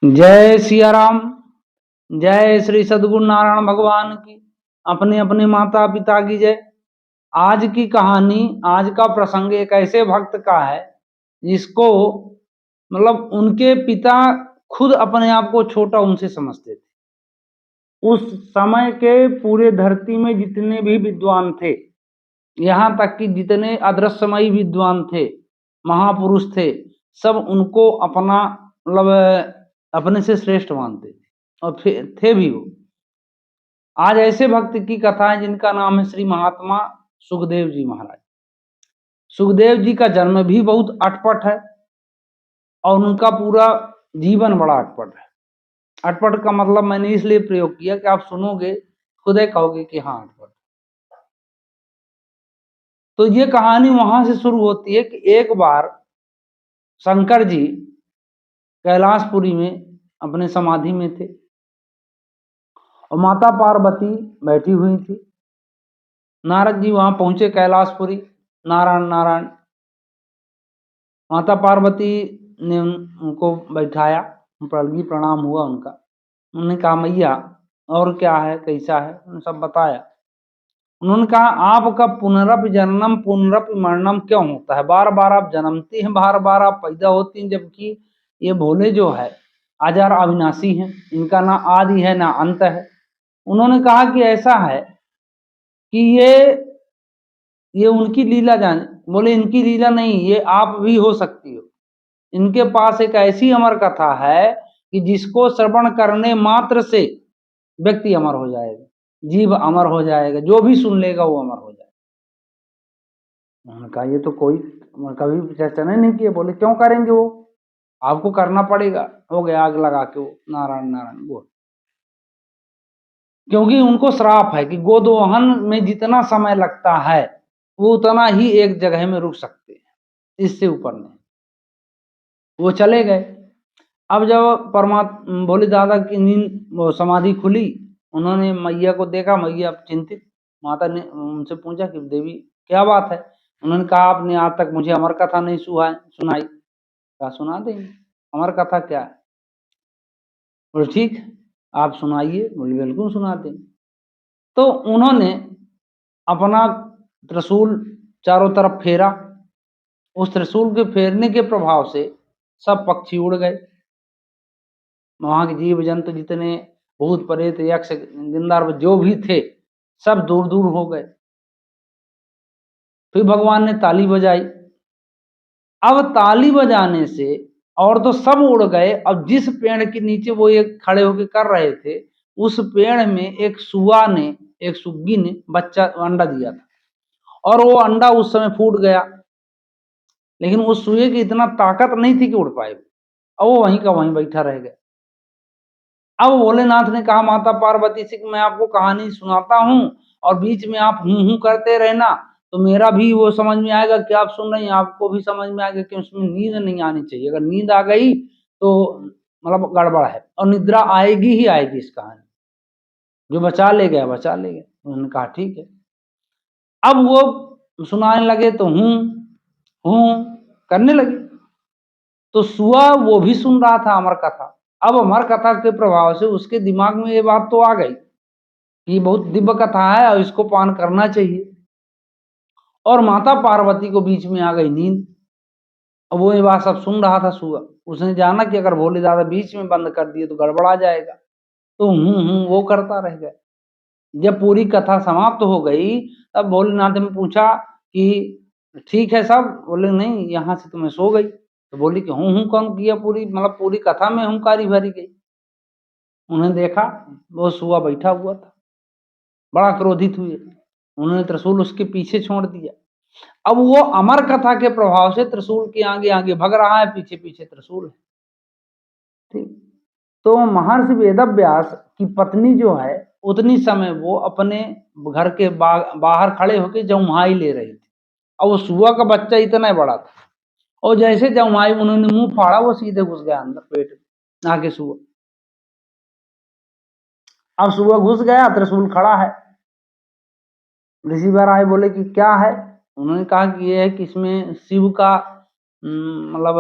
जय सिया राम। जय श्री सद्गुरु नारायण भगवान की। अपने अपने माता पिता की जय। आज की कहानी, आज का प्रसंग एक ऐसे भक्त का है जिसको मतलब उनके पिता खुद अपने आप को छोटा उनसे समझते थे। उस समय के पूरे धरती में जितने भी विद्वान थे, यहाँ तक कि जितने अदृश्यमयी विद्वान थे, महापुरुष थे, सब उनको अपना मतलब अपने से श्रेष्ठ मानते थे और थे भी वो। आज ऐसे भक्त की कथा है जिनका नाम है श्री महात्मा सुखदेव जी महाराज। सुखदेव जी का जन्म भी बहुत अटपट है और उनका पूरा जीवन बड़ा अटपट है। अटपट का मतलब मैंने इसलिए प्रयोग किया कि आप सुनोगे खुद ही कहोगे कि हाँ अटपट। तो ये कहानी वहां से शुरू होती है कि एक बार शंकर जी कैलाशपुरी में अपने समाधि में थे और माता पार्वती बैठी हुई थी। नारद जी वहां पहुंचे कैलाशपुरी। नारायण नारायण। माता पार्वती ने उनको बैठाया, प्रणाम हुआ उनका। उन्होंने कहा मैया और क्या है, कैसा है, उन्होंने सब बताया। उन्होंने कहा आपका पुनरप जन्म पुनरप मरणम क्यों होता है, बार बार आप जन्मती हैं, बार बार आप पैदा होती हैं, जबकि ये भोले जो है अजर अविनाशी हैं, इनका ना आदि है ना अंत है। उन्होंने कहा कि ऐसा है कि ये उनकी लीला जाने। बोले इनकी लीला नहीं, ये आप भी हो सकती हो। इनके पास एक ऐसी अमर कथा है कि जिसको श्रवण करने मात्र से व्यक्ति अमर हो जाएगा, जीव अमर हो जाएगा, जो भी सुन लेगा वो अमर हो जाएगा। उन्होंने कहा ये तो कोई कभी चर्चा नहीं किए। बोले क्यों करेंगे, वो आपको करना पड़ेगा। हो गया आग लगा के वो नारायण नारायण बोल। क्योंकि उनको श्राप है कि गोदोहन में जितना समय लगता है वो उतना ही एक जगह में रुक सकते हैं, इससे ऊपर नहीं। वो चले गए। अब जब परमात्मा भोले दादा की नींद वो समाधि खुली, उन्होंने मैया को देखा। मैया चिंतित। माता ने उनसे पूछा कि देवी क्या बात है। उन्होंने कहा आपने आज तक मुझे अमर कथा नहीं सुनाई। कहा सुना देंगे, अमर कथा क्या है। बोले ठीक आप सुनाइए। बोले बिल्कुल सुना देंगे। तो उन्होंने अपना त्रिशूल चारों तरफ फेरा। उस त्रिशूल के फेरने के प्रभाव से सब पक्षी उड़ गए। वहां के जीव जंतु जितने भूत प्रेत यक्ष गिंधार जो भी थे सब दूर दूर हो गए। फिर भगवान ने ताली बजाई। अब ताली बजाने से और तो सब उड़ गए। अब जिस पेड़ के नीचे वो एक खड़े होकर कर रहे थे, उस पेड़ में एक सुआ ने, एक सुग्गी ने बच्चा अंडा दिया था और वो अंडा उस समय फूट गया। लेकिन उस सुए की इतना ताकत नहीं थी कि उड़ पाए, और वो वहीं का वहीं बैठा रह गया। अब भोलेनाथ ने कहा माता पार्वती से कि मैं आपको कहानी सुनाता हूँ और बीच में आप हूं करते रहना, तो मेरा भी वो समझ में आएगा कि आप सुन रही हैं, आपको भी समझ में आएगा कि उसमें नींद नहीं आनी चाहिए। अगर नींद आ गई तो मतलब गड़बड़ है, और निद्रा आएगी ही आएगी इस कहानी। जो बचा ले गया बचा ले गया। उन्होंने कहा ठीक है। अब वो सुनाने लगे तो हूं करने लगे। तो सुआ वो भी सुन रहा था अमर कथा। अब अमर कथा के प्रभाव से उसके दिमाग में ये बात तो आ गई कि ये बहुत दिव्य कथा है और इसको पान करना चाहिए। और माता पार्वती को बीच में आ गई नींद। अब वो ये बात सब सुन रहा था सुआ। उसने जाना कि अगर भोले दादा बीच में बंद कर दिए तो गड़बड़ा जाएगा, तो वो करता रह गया। जब पूरी कथा समाप्त हो गई तब भोलेनाथ ने पूछा कि ठीक है सब। बोले नहीं, यहाँ से तो मैं सो गई। तो बोली कि हूं कौन किया, पूरी मतलब पूरी कथा में हुंकारी भरी गई। उन्होंने देखा वो सुआ बैठा हुआ था। बड़ा क्रोधित हुए। उन्होंने त्रिशूल उसके पीछे छोड़ दिया। अब वो अमर कथा के प्रभाव से त्रिशूल के आगे आगे भग रहा है, पीछे पीछे त्रिशूल है। ठीक। तो महर्षि वेदव्यास की पत्नी जो है उतनी समय वो अपने घर के बाहर खड़े होकर जमुहाई ले रही थी। और वो सुआ का बच्चा इतना बड़ा था, और जैसे जमुहाई उन्होंने मुंह फाड़ा वो सीधे घुस गया अंदर पेट में आके सुआ। अब सुआ घुस गया, त्रिशूल खड़ा है। ऋषि बार आए, बोले कि क्या है। उन्होंने कहा कि ये है कि इसमें शिव का मतलब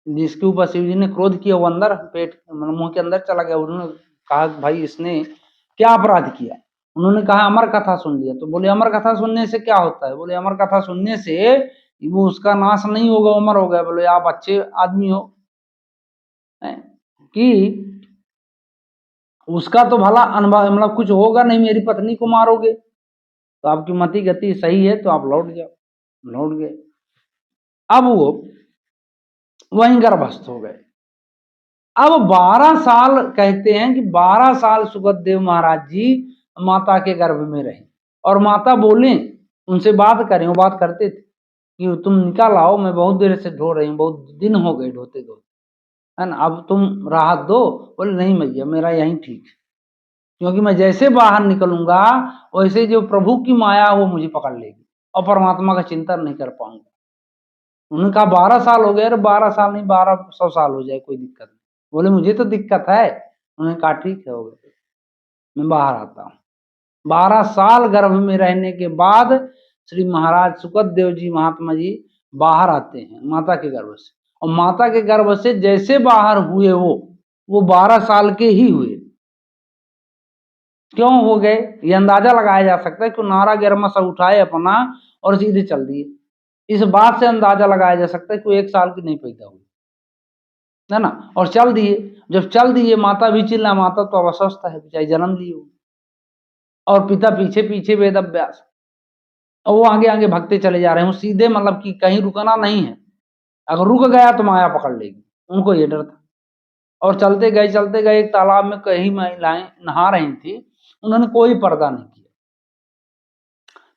जिसके ऊपर शिव जी ने क्रोध किया वो अंदर पेट मुंह के अंदर चला गया। उन्होंने कहा भाई इसने क्या अपराध किया? उन्होंने कहा अमर कथा सुन लिया। तो बोले अमर कथा सुनने से क्या होता है? बोले अमर कथा सुनने से वो उसका नाश नहीं होगा, अमर हो गया। बोले आप अच्छे आदमी हो कि उसका तो भला अनुभव मतलब कुछ होगा नहीं, मेरी पत्नी को मारोगे तो आपकी मति गति सही है तो आप लौट जाओ। लौट गए। अब वो वहीं गर्भस्थ हो गए। अब 12 साल कहते हैं कि 12 साल सुगतदेव महाराज जी माता के गर्भ में रहे और माता बोले उनसे बात करें, वो बात करते थे कि तुम निकाल आओ, मैं बहुत देर से ढो रही हूँ, बहुत दिन हो गए ढोते धोते, है ना, अब तुम राहत दो। बोले नहीं मैया मेरा यहीं ठीक है, क्योंकि मैं जैसे बाहर निकलूंगा वैसे जो प्रभु की माया वो मुझे पकड़ लेगी और परमात्मा का चिंतन नहीं कर पाऊंगा। उन्होंने कहा 12 साल हो गए। अरे 12 साल नहीं, 1200 साल हो जाए कोई दिक्कत नहीं। बोले मुझे तो दिक्कत है। उन्होंने कहा ठीक है हो गया, मैं बाहर आता हूँ। 12 साल गर्भ में रहने के बाद श्री महाराज सुखदेव जी महात्मा जी बाहर आते हैं माता के गर्भ से, और माता के गर्भ से जैसे बाहर हुए वो 12 साल के ही हुए। क्यों हो गए ये अंदाजा लगाया जा सकता है कि नारा गिरमा सा उठाए अपना और सीधे चल दिए। इस बात से अंदाजा लगाया जा सकता है कि वो 1 साल की नहीं पैदा हुई, है ना, और चल दिए। जब चल दिए माता भी चिल्ला, माता तो अस्वस्थ है बेचारी, जन्म ली हो, और पिता पीछे पीछे वेद अभ्यास, और वो आगे आगे भगते चले जा रहे हैं सीधे, मतलब कि कहीं रुकना नहीं है, अगर रुक गया तो माया पकड़ लेगी, उनको ये डर था। और चलते गए एक तालाब में कई महिलाएं नहा रही थी, उन्होंने कोई पर्दा नहीं किया।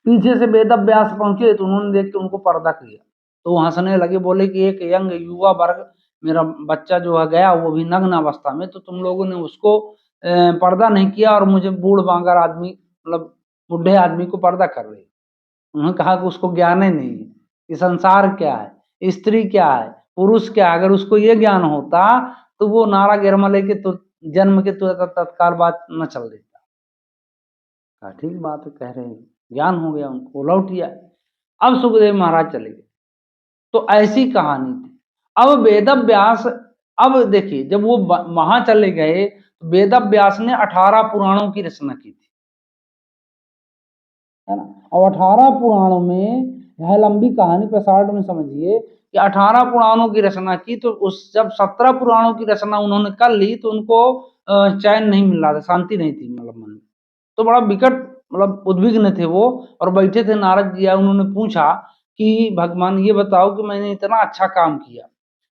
पीछे से वेद अभ्यास पहुंचे तो उन्होंने देख के उनको पर्दा किया, तो वो हंसने लगे, बोले कि एक यंग युवा वर्ग मेरा बच्चा जो है गया वो भी नग्न अवस्था में, तो तुम लोगों ने उसको पर्दा नहीं किया और मुझे बूढ़ बांगर आदमी मतलब बुढ़े आदमी को पर्दा कर रहे। उन्होंने कहा कि उसको ज्ञान ही नहीं है कि संसार क्या है, स्त्री क्या है, पुरुष क्या है। अगर उसको ये ज्ञान होता तो वो नारा गिरमा लेके तो जन्म के तत्काल बात न चल देता। कहा ठीक बात है कह रहे हैं, ज्ञान हो गया उनको, लौट गया। अब सुखदेव महाराज चले गए। तो ऐसी कहानी थी। अब वेद व्यास, अब देखिए जब वो वहां चले गए तो वेद व्यास ने 18 पुराणों की रचना की थी, है ना। और 18 पुराणों में यह लंबी कहानी प्रसारण में समझिए कि 18 पुराणों की रचना की, तो उस जब 17 पुराणों की रचना उन्होंने कर ली तो उनको चैन नहीं मिल रहा था, शांति नहीं थी मतलब मन में। तो बड़ा विकट मतलब उद्विग्न थे वो, और बैठे थे नारद जी। उन्होंने पूछा कि भगवान ये बताओ कि मैंने इतना अच्छा काम किया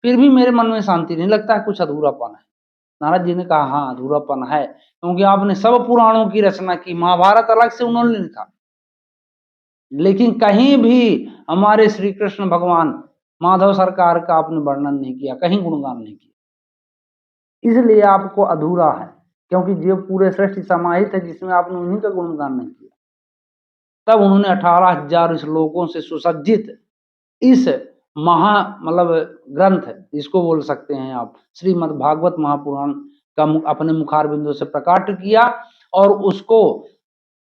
फिर भी मेरे मन में शांति नहीं, लगता है कुछ अधूरापन है। नारद जी ने कहा हाँ अधूरापन है, क्योंकि आपने सब पुराणों की रचना की, महाभारत अलग से उन्होंने लिखा, लेकिन कहीं भी हमारे श्री कृष्ण भगवान माधव सरकार का आपने वर्णन नहीं किया, कहीं गुणगान नहीं किया, इसलिए आपको अधूरा है, क्योंकि जो पूरे सृष्टि समाहित है जिसमें आपने उन्हीं का गुणगान नहीं किया। तब उन्होंने 18,000 श्लोकों से सुसज्जित इस महा मतलब ग्रंथ जिसको बोल सकते हैं आप श्रीमद् भागवत महापुराण का अपने मुखार बिंदु से प्रकाट किया, और उसको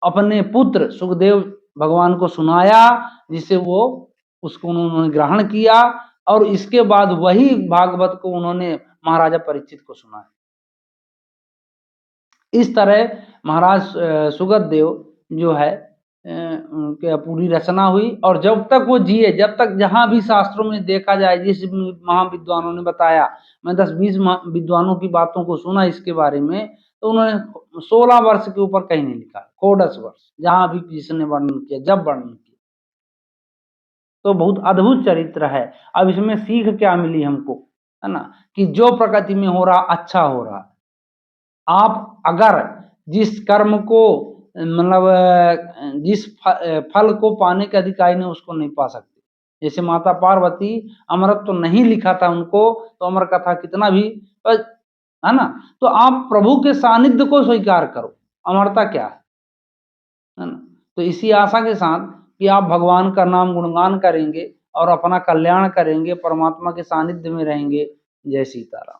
अपने पुत्र सुखदेव भगवान को सुनाया, जिसे वो उसको उन्होंने ग्रहण किया, और इसके बाद वही भागवत को उन्होंने महाराजा परीक्षित को सुनाया। इस तरह महाराज सुगतदेव जो है उनके पूरी रचना हुई, और जब तक वो जिए, जब तक जहां भी शास्त्रों में देखा जाए, जिस महाविद्वानों ने बताया, मैं 10-20 विद्वानों की बातों को सुना इसके बारे में, तो उन्होंने 16 वर्ष के ऊपर कहीं नहीं लिखा, 14 वर्ष जहां भी जिसने वर्णन किया, जब वर्णन किया। तो बहुत अद्भुत चरित्र है। अब इसमें सीख क्या मिली हमको, है ना, कि जो प्रकृति में हो रहा अच्छा हो रहा, आप अगर जिस कर्म को मतलब जिस फल को पाने के अधिकारी ने उसको नहीं पा सकते। जैसे माता पार्वती अमृत तो नहीं लिखा था उनको, तो अमर कथा कितना भी, है ना, तो आप प्रभु के सानिध्य को स्वीकार करो, अमरता क्या है ना। तो इसी आशा के साथ कि आप भगवान का नाम गुणगान करेंगे और अपना कल्याण करेंगे, परमात्मा के सानिध्य में रहेंगे। जय सीताराम।